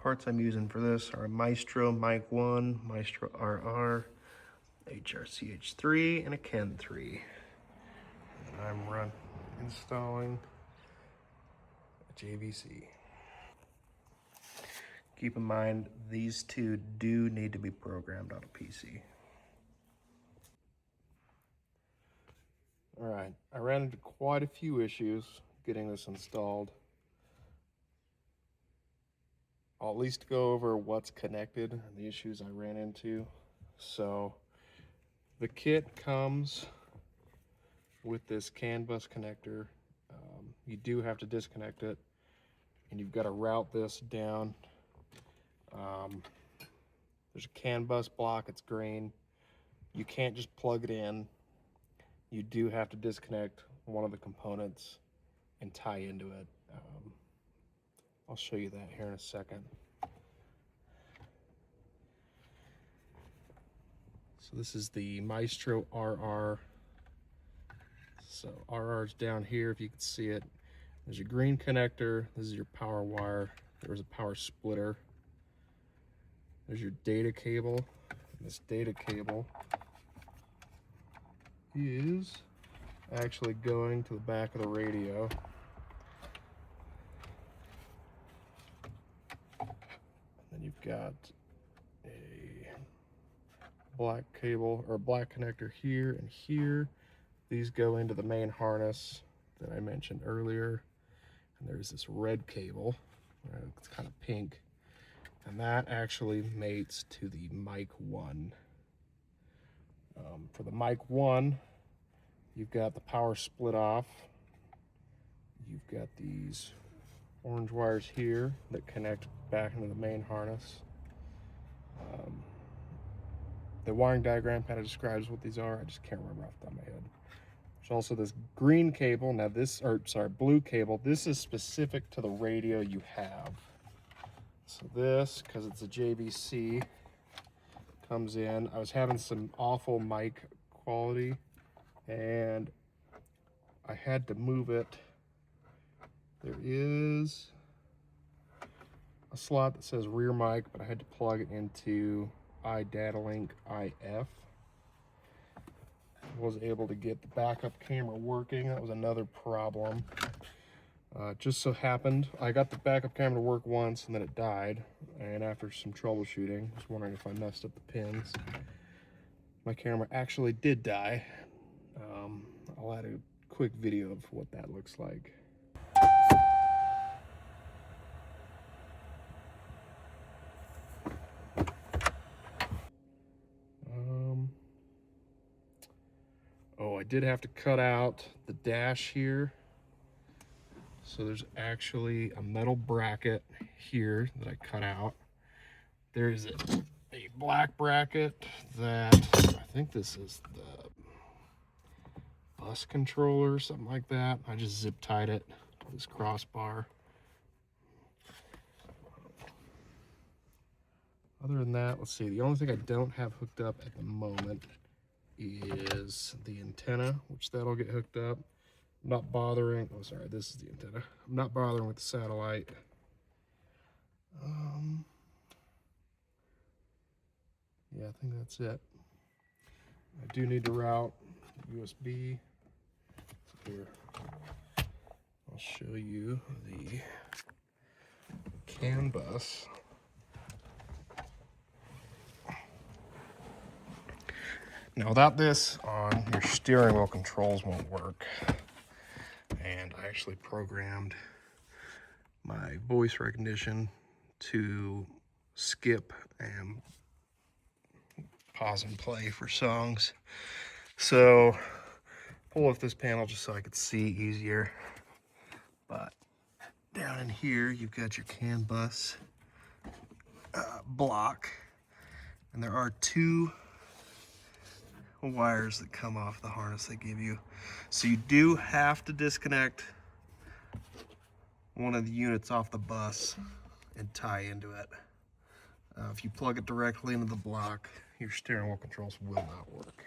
parts I'm using for this are a Maestro Mic 1, Maestro RR, HRCH3, and a Ken 3. And I'm installing a JVC. Keep in mind, these two do need to be programmed on a PC. All right, I ran into quite a few issues getting this installed. I'll at least go over what's connected and the issues I ran into. So the kit comes with this CAN bus connector. You do have to disconnect it, and you've got to route this down. There's a CAN bus block, it's green. You can't just plug it in. You do have to disconnect one of the components and tie into it. I'll show you that here in a second. So this is the Maestro RR. So RR's down here, if you can see it. There's a green connector. This is your power wire. There's a power splitter. There's your data cable. And this data cable is actually going to the back of the radio. And then you've got a black cable or black connector here and here. These go into the main harness that I mentioned earlier. And there's this red cable, it's kind of pink, and that actually mates to the Mic 1. For the Mic 1, you've got the power split off. You've got these orange wires here that connect back into the main harness. The wiring diagram kind of describes what these are. I just can't remember off the top of my head. There's also this green cable. Now this, or sorry, blue cable. This is specific to the radio you have. So this, because it's a JVC, comes in. I was having some awful mic quality, and I had to move it. There is a slot that says rear mic, but I had to plug it into iDataLink IF. Was able to get the backup camera working. That was another problem. Just so happened I got the backup camera to work once, and then it died. And after some troubleshooting, I was wondering if I messed up the pins. My camera actually did die. I'll add a quick video of what that looks like. Oh, I did have to cut out the dash here. So there's actually a metal bracket here that I cut out. There's a black bracket that I think this is the bus controller or something like that. I just zip tied it to this crossbar. Other than that, let's see. The only thing I don't have hooked up at the moment is the antenna, which that'll get hooked up. I'm not bothering, oh sorry, this is the antenna. I'm not bothering with the satellite. Yeah, I think that's it. I do need to route USB. So here, I'll show you the CAN bus. Now without this on, your steering wheel controls won't work. And I actually programmed my voice recognition to skip and pause and play for songs. So pull off this panel just so I could see easier. But down in here, you've got your CAN bus block, and there are two wires that come off the harness they give you. So you do have to disconnect one of the units off the bus and tie into it. If you plug it directly into the block, your steering wheel controls will not work.